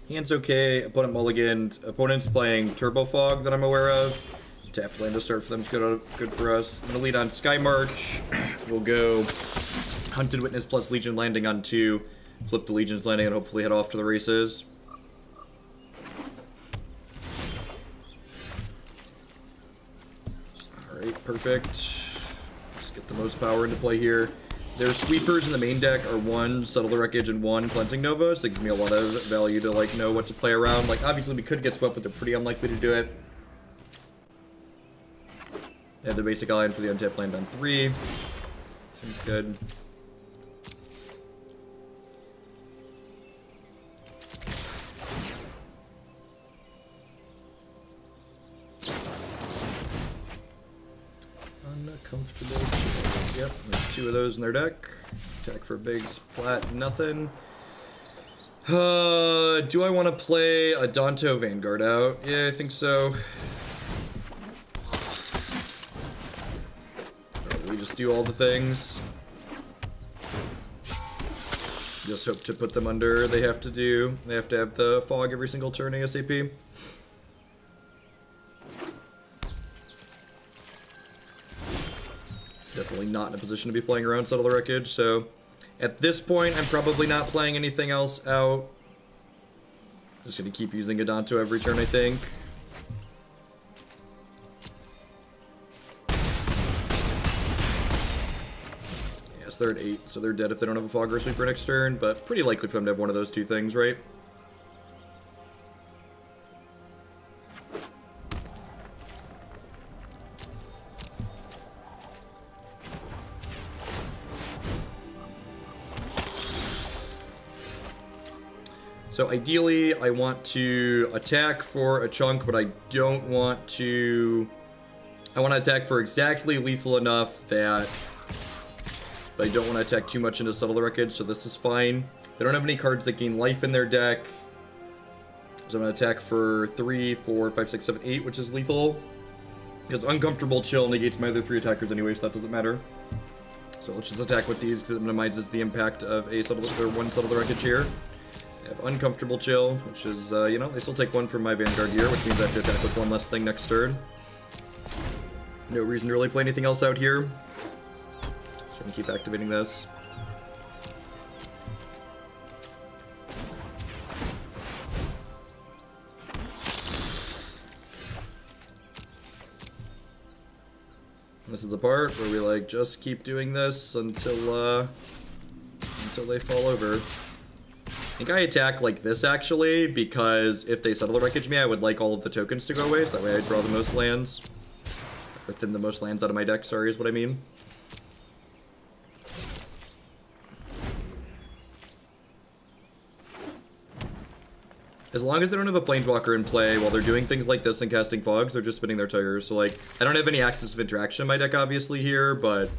Hand's okay. Opponent mulliganed. Opponent's playing Turbo Fog that I'm aware of. Tapped land to start for them is good for us. I'm gonna lead on Skymarch. We'll go Hunted Witness plus Legion Landing on 2. Flip the Legion's Landing and hopefully head off to the races. Alright, perfect. Let's get the most power into play here. Their sweepers in the main deck are 1 Settle the Wreckage and 1 Cleansing Nova, so it gives me a lot of value to like know what to play around. Like obviously we could get swept, but they're pretty unlikely to do it. They have the basic line for the untapped land on 3. Seems good. Uncomfortable. Yep, there's 2 of those in their deck. Attack for a big splat, nothing. Do I want to play Adanto Vanguard out? Yeah, I think so. We just do all the things. Just hope to put them under. They have to have the fog every single turn ASAP. Definitely not in a position to be playing around Settle the Wreckage, so at this point I'm probably not playing anything else out. Just gonna keep using Adanto every turn, I think. Yes, they're at 8, so they're dead if they don't have a Fog or a Sweeper next turn, but pretty likely for them to have one of those 2 things, right? So ideally, I want to attack for a chunk, but I don't want to... I want to attack for exactly lethal enough that... But I don't want to attack too much into Settle the Wreckage, so this is fine. They don't have any cards that gain life in their deck. So I'm going to attack for 3, 4, 5, 6, 7, 8, which is lethal. Because Uncomfortable Chill negates my other 3 attackers anyway, so that doesn't matter. So let's just attack with these, because it minimizes the impact of a one Settle the Wreckage here. I have Uncomfortable Chill, which is, you know, they still take 1 from my Vanguard here, which means I have to attack with 1 less thing next turn. No reason to really play anything else out here. Just gonna keep activating this. This is the part where we, like, just keep doing this until they fall over. I think I attack like this, actually, because if they Settle the Wreckage me, I would like all of the tokens to go away, so that way I draw the most lands. Within the most lands out of my deck, sorry, is what I mean. As long as they don't have a Planeswalker in play while they're doing things like this and casting fogs, they're just spinning their tires. So, like, I don't have any Axis of Interaction in my deck, obviously, here, but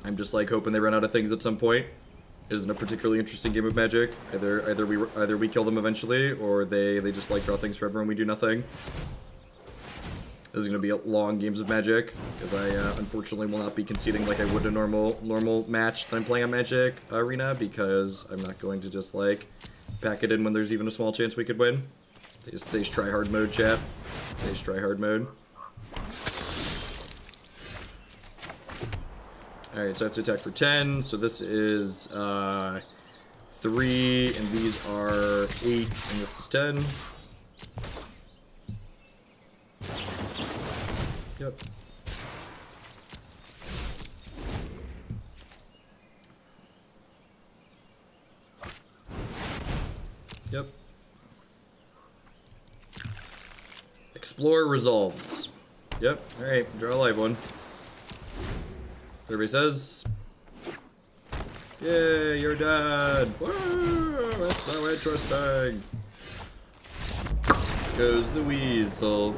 I'm just, like, hoping they run out of things at some point. It isn't a particularly interesting game of Magic. Either we kill them eventually, or they just like draw things forever and we do nothing. This is going to be a long games of Magic, because I unfortunately will not be conceding like I would a normal match that I'm playing on Magic Arena, because I'm not going to just like pack it in when there's even a small chance we could win. Stays try hard mode, chat. Stays try hard mode. Alright, so I have to attack for 10, so this is 3, and these are 8, and this is 10. Yep. Yep. Explore resolves. Yep, alright, draw a live one. Everybody says, "Yay, you're dead!" Whoa, that's so interesting. Goes the weasel.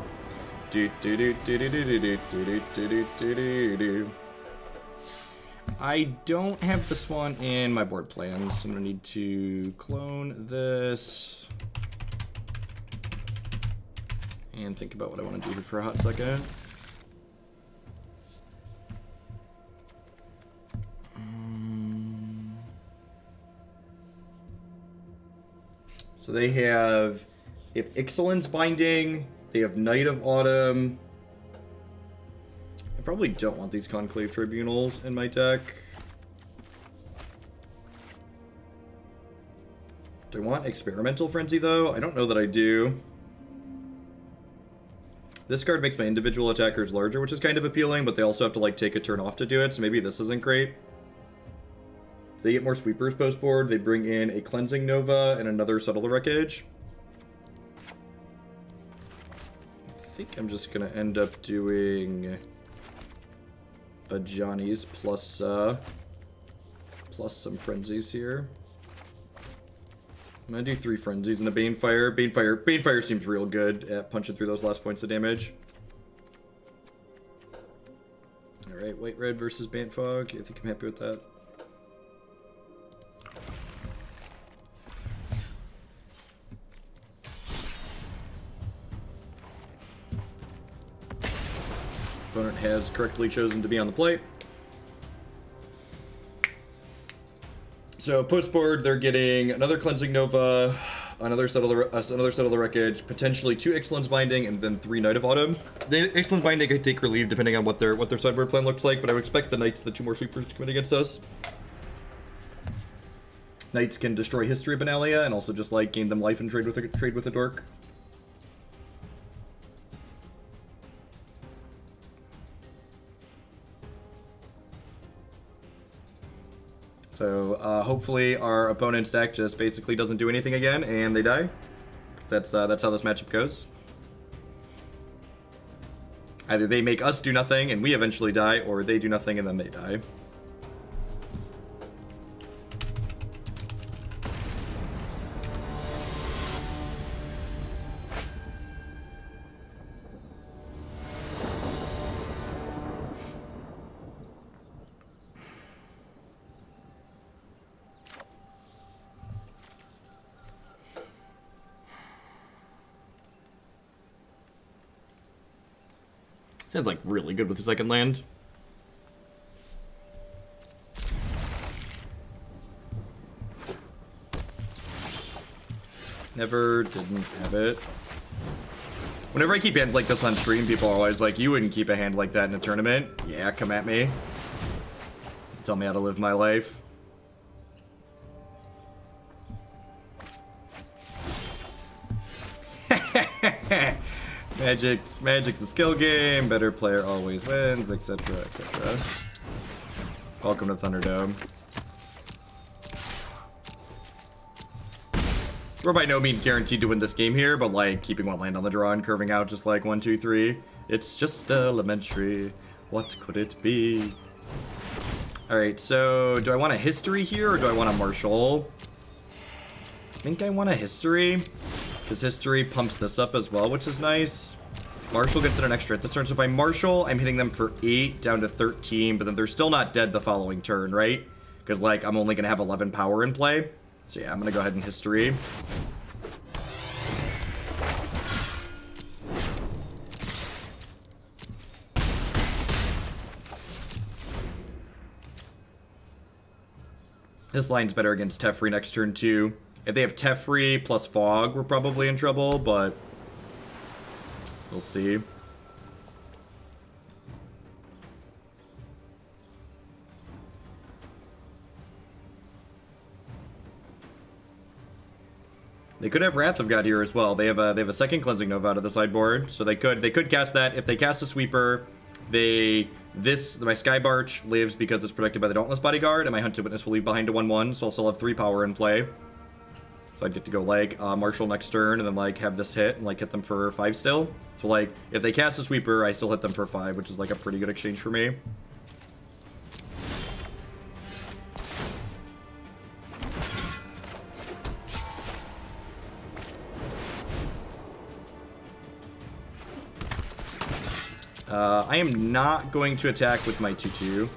Do do do do do do do do do do do do. I don't have this one in my board plans, so I'm gonna need to clone this and think about what I want to do here for a hot second. So they have Ixalan's Binding, they have Knight of Autumn. I probably don't want these Conclave Tribunals in my deck. Do I want Experimental Frenzy, though? I don't know that I do. This card makes my individual attackers larger, which is kind of appealing, but they also have to, like, take a turn off to do it, so maybe this isn't great. They get more sweepers post-board. They bring in a Cleansing Nova and another Settle the Wreckage. I think I'm just going to end up doing Ajani's plus some Frenzies here. I'm gonna do 3 Frenzies and a Banefire. Banefire seems real good at punching through those last points of damage. Alright, White-Red versus Bantfog. I think I'm happy with that. Opponent has correctly chosen to be on the plate. So post board, they're getting another Cleansing Nova, another Settle the Wreckage, potentially 2 Ixalan's Binding, and then 3 Knight of Autumn. The Ixalan's Binding could take or leave depending on what their sideboard plan looks like, but I would expect the Knights, the 2 more sweepers, to come in against us. Knights can destroy History of Benalia and also just like gain them life and trade with a dork. So, hopefully our opponent's deck just basically doesn't do anything again, and they die. That's how this matchup goes. Either they make us do nothing, and we eventually die, or they do nothing, and then they die. Sounds like really good with the second land. Never didn't have it. Whenever I keep hands like this on stream, people are always like, you wouldn't keep a hand like that in a tournament. Yeah, come at me. Tell me how to live my life. Magic's a skill game, better player always wins, etc, etc. Welcome to Thunderdome. We're by no means guaranteed to win this game here, but like keeping one land on the draw and curving out just like 1, 2, 3. It's just elementary. What could it be? Alright, so do I want a history here or do I want a marshal? I think I want a history. Because history pumps this up as well, which is nice. Marshal gets an extra at this turn. So if I Marshal, I'm hitting them for 8 down to 13, but then they're still not dead the following turn, right? Because, like, I'm only going to have 11 power in play. So yeah, I'm going to go ahead and history. This line's better against Teferi next turn, too. If they have Teferi plus Fog, we're probably in trouble, but we'll see. They could have Wrath of God here as well. They have a second Cleansing Nova out of the sideboard, so they could cast that. If they cast a Sweeper, my Skymarcher lives because it's protected by the Dauntless Bodyguard, and my Hunted Witness will leave behind a 1/1, so I'll still have 3 power in play. So I'd get to go, like, Marshal next turn, and then, like, have this hit, and, like, hit them for 5 still. So, like, if they cast a Sweeper, I still hit them for 5, which is, like, a pretty good exchange for me. I am not going to attack with my 2/2.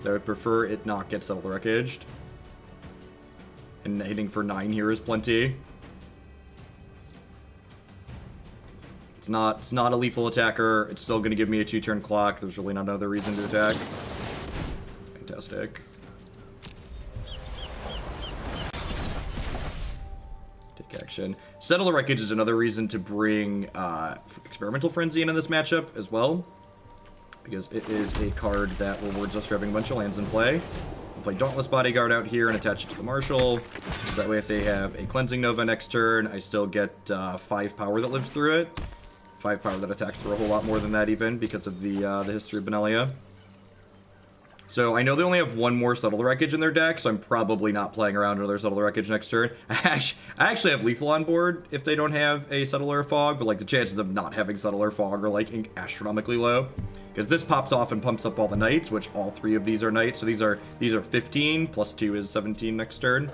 I would prefer it not get Settle the Wreckage. And hitting for 9 here is plenty. It's not a lethal attacker. It's still going to give me a 2-turn clock. There's really not another reason to attack. Fantastic. Take action. Settle the Wreckage is another reason to bring Experimental Frenzy in this matchup as well, because it is a card that rewards us for having a bunch of lands in play. We'll play Dauntless Bodyguard out here and attach it to the Marshal. That way if they have a Cleansing Nova next turn, I still get 5 power that lives through it. 5 power that attacks for a whole lot more than that even, because of the History of Benalia. So I know they only have one more Settle the Wreckage in their deck, so I'm probably not playing around another Settle the Wreckage next turn. I actually have Lethal on board if they don't have a Settler Fog, but like the chances of not having Settler Fog are like astronomically low. Because this pops off and pumps up all the knights, which all 3 of these are knights. So these are 15, plus 2 is 17 next turn.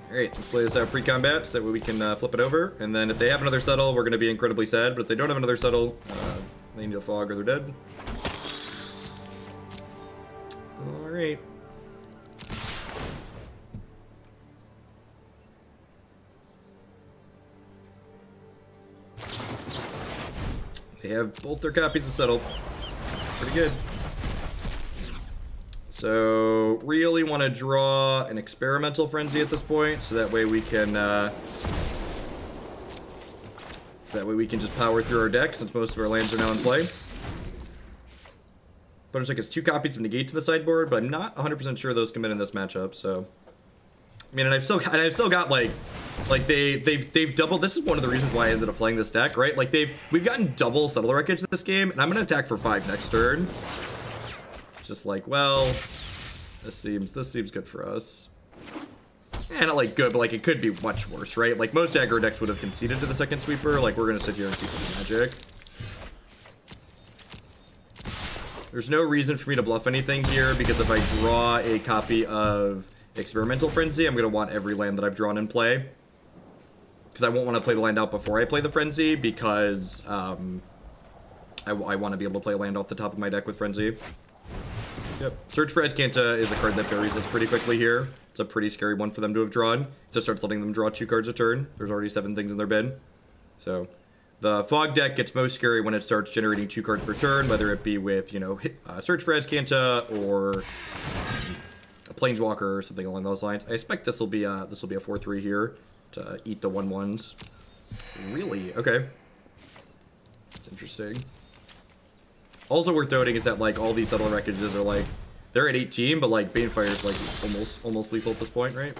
Alright, let's play this out pre-combat, so that way we can flip it over. And then if they have another Settle, we're going to be incredibly sad. But if they don't have another Settle, they need a Fog or they're dead. Alright. They have both their copies of Settle. Pretty good. So, really want to draw an Experimental Frenzy at this point, so that way we can, just power through our deck, since most of our lands are now in play. Opponent's deck has 2 copies of Negate to the sideboard, but I'm not 100% sure those come in this matchup, so... I mean, and I've still got, like they've doubled. This is one of the reasons why I ended up playing this deck, right? Like we've gotten double Settle the Wreckage this game, and I'm gonna attack for 5 next turn. It's just like, well, this seems good for us. Eh, not like good, but like it could be much worse, right? Like most aggro decks would have conceded to the second sweeper. Like we're gonna sit here and see some magic. There's no reason for me to bluff anything here, because if I draw a copy of Experimental Frenzy, I'm going to want every land that I've drawn in play. Because I won't want to play the land out before I play the Frenzy, because I want to be able to play a land off the top of my deck with Frenzy. Yep. Search for Azcanta is a card that buries us pretty quickly here. It's a pretty scary one for them to have drawn. So it starts letting them draw 2 cards a turn. There's already 7 things in their bin. So the Fog deck gets most scary when it starts generating 2 cards per turn, whether it be with, you know, Search for Azcanta or a Planeswalker or something along those lines. I expect this will be a 4/3 here to eat the 1/1s. Really? Okay. That's interesting. Also worth noting is that like all these Settle Wreckages are like they're at 18, but like Banefire is like almost lethal at this point, right?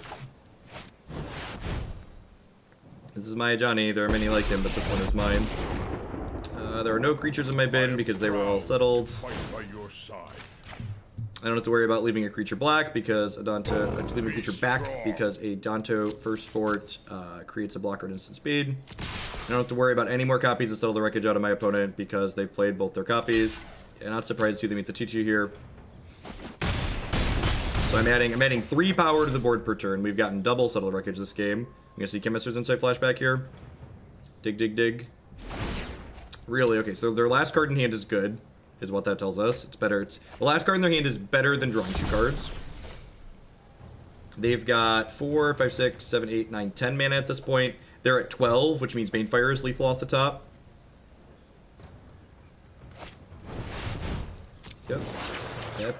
This is my Ajani. There are many like him, but this one is mine. There are no creatures in my bin because they were all settled. I don't have to worry about leaving a creature black because leaving a creature back because Adanto First Fort creates a blocker at instant speed. I don't have to worry about any more copies of Settle the Wreckage out of my opponent because they've played both their copies. Yeah, not surprised to see them eat the 2/2 here. So I'm adding 3 power to the board per turn. We've gotten double Settle the Wreckage this game. You gonna see Chemist's Insight flashback here. Dig, dig, dig. Really? Okay, so their last card in hand is good, is what that tells us. It's better. The last card in their hand is better than drawing 2 cards. They've got 4, 5, 6, 7, 8, 9, 10 mana at this point. They're at 12, which means Banefire is lethal off the top. Yep.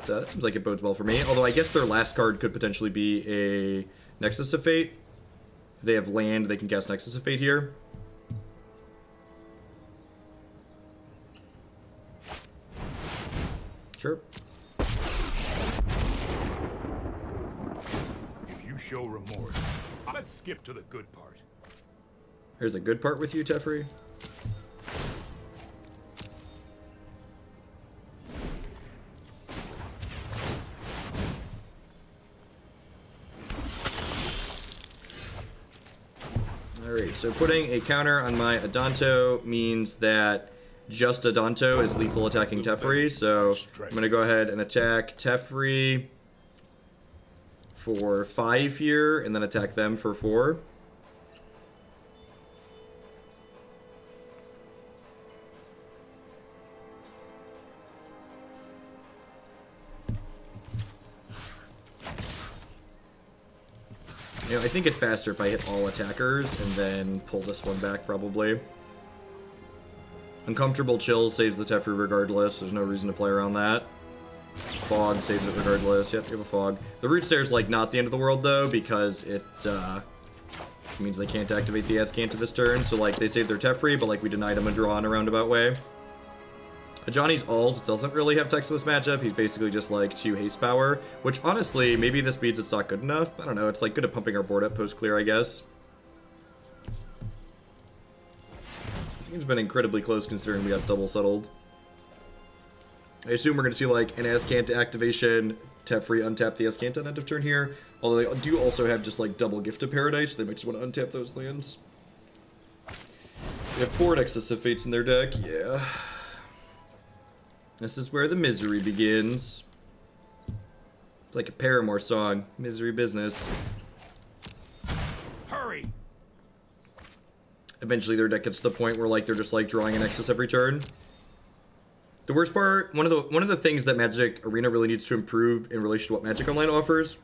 That seems like it bodes well for me. Although I guess their last card could potentially be a Nexus of Fate. If they have land, they can cast Nexus of Fate here. Sure. If you show remorse, let's skip to the good part. Here's a good part with you, Teferi. Alright, so putting a counter on my Adanto means that just Adanto is lethal attacking Teferi, so I'm going to go ahead and attack Teferi for 5 here, and then attack them for 4. You know, I think it's faster if I hit all attackers and then pull this one back, probably. Uncomfortable Chill saves the Teferi regardless. There's no reason to play around that. Fog saves it regardless. Yep, you have a Fog. The Root Stair's like not the end of the world though, because it means they can't activate the Azcanta this turn. So like they save their Teferi, but like we denied him a draw in a roundabout way. Ajani's ult doesn't really have text in this matchup. He's basically just like 2 haste power, which honestly, maybe this means it's not good enough. I don't know. It's like good at pumping our board up post clear, I guess. This game's been incredibly close considering we got double settled. I assume we're going to see like an Azcanta activation, Teferi untap the Azcanta at end of turn here. Although they do also have just like double Gift of Paradise. They might just want to untap those lands. They have 4 Nexus of Fates in their deck. Yeah. This is where the misery begins. It's like a Paramore song. Misery business. Hurry! Eventually their deck gets to the point where like they're just like drawing an Nexus every turn. The worst part, one of the things that Magic Arena really needs to improve in relation to what Magic Online offers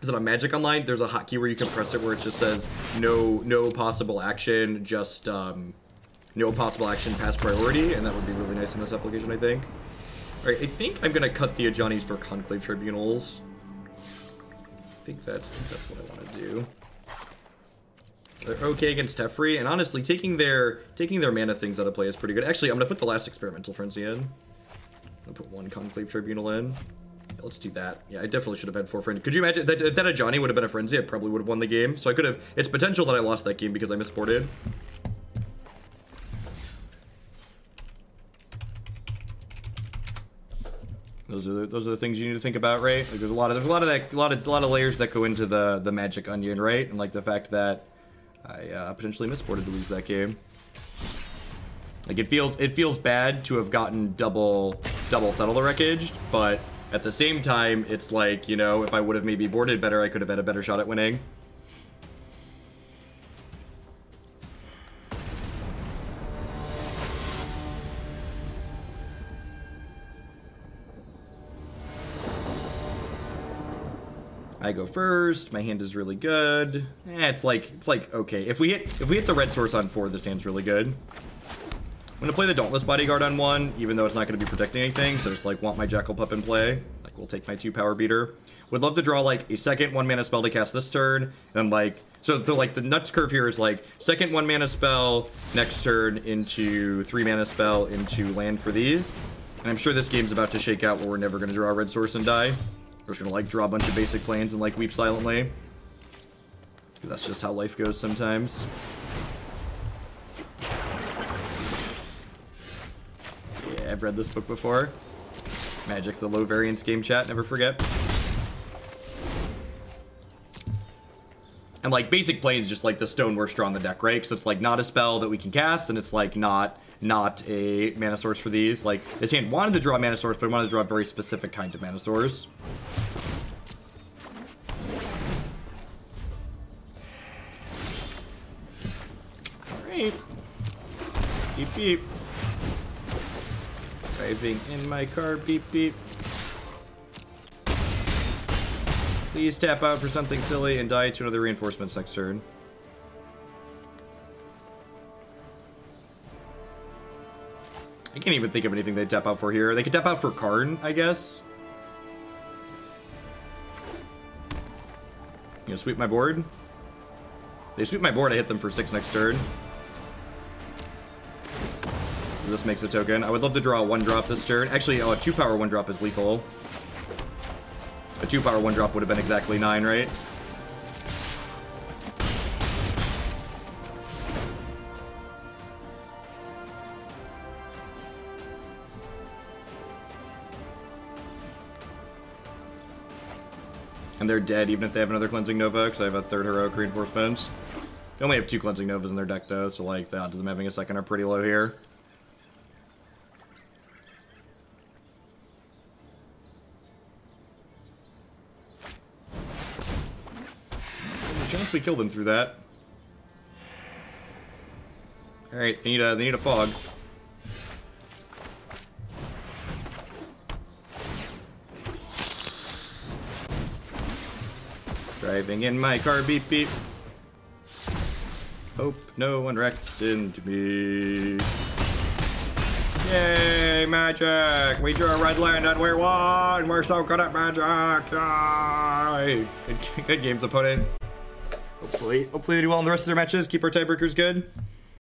is that on Magic Online there's a hotkey where you can press it where it just says no possible action, just no possible action past priority, and that would be really nice in this application, I think. Alright, I think I'm gonna cut the Ajanis for Conclave Tribunals. I think that's what I want to do. They're okay against Teferi, and honestly, taking their mana things out of play is pretty good. Actually, I'm gonna put the last Experimental Frenzy in. I'm gonna put 1 Conclave Tribunal in. Yeah, let's do that. Yeah, I definitely should have had 4 Frenzy. Could you imagine that if that Ajani would have been a Frenzy, I probably would have won the game. So I could have. It's potential that I lost that game because I misboarded. Those are the things you need to think about, right? Like there's a lot of layers that go into the Magic Onion, right? And like the fact that I potentially misboarded to lose that game. Like it feels bad to have gotten double settle the wreckage, but at the same time, it's like, you know, if I would have maybe boarded better, I could have had a better shot at winning. I go first. My hand is really good. It's like okay. If we hit the red source on 4, this hand's really good. I'm gonna play the Dauntless Bodyguard on 1, even though it's not gonna be protecting anything. So I just like want my Jackal Pup in play. Like we'll take my 2 Power Beater. Would love to draw like a second 1-mana spell to cast this turn, and like so like the nuts curve here is like second 1-mana spell next turn into 3-mana spell into land for these. And I'm sure this game's about to shake out where we're never gonna draw a red source and die. We're just gonna like draw a bunch of basic planes and like weep silently. That's just how life goes sometimes. Yeah, I've read this book before. Magic's a low variance game, chat, never forget. And like basic planes just like the stone works draw on the deck, right? Because it's like not a spell that we can cast, and it's like not a mana source for these. Like this hand wanted to draw a mana source, but I wanted to draw a very specific kind of mana source. Alright. Beep beep. Driving in my car, beep beep. Please tap out for something silly and die to another reinforcements next turn. I can't even think of anything they'd tap out for here. They could tap out for Karn, I guess. You know, sweep my board. They sweep my board, I hit them for 6 next turn. This makes a token. I would love to draw a 1-drop this turn. Actually, oh, a 2-power 1-drop is lethal. A 2-power 1-drop would have been exactly 9, right? And they're dead even if they have another Cleansing Nova, because I have a 3rd Heroic Reinforcements. They only have 2 Cleansing Novas in their deck, though, so like the odds of them having a second are pretty low here. There's a chance we kill them through that. Alright, they need a fog. Driving in my car, beep beep. Hope no one wrecks into me. Yay, magic! We drew a red land and we won! We're so good at magic! Yay! Good games, opponent. Hopefully they do well in the rest of their matches. Keep our tiebreakers good.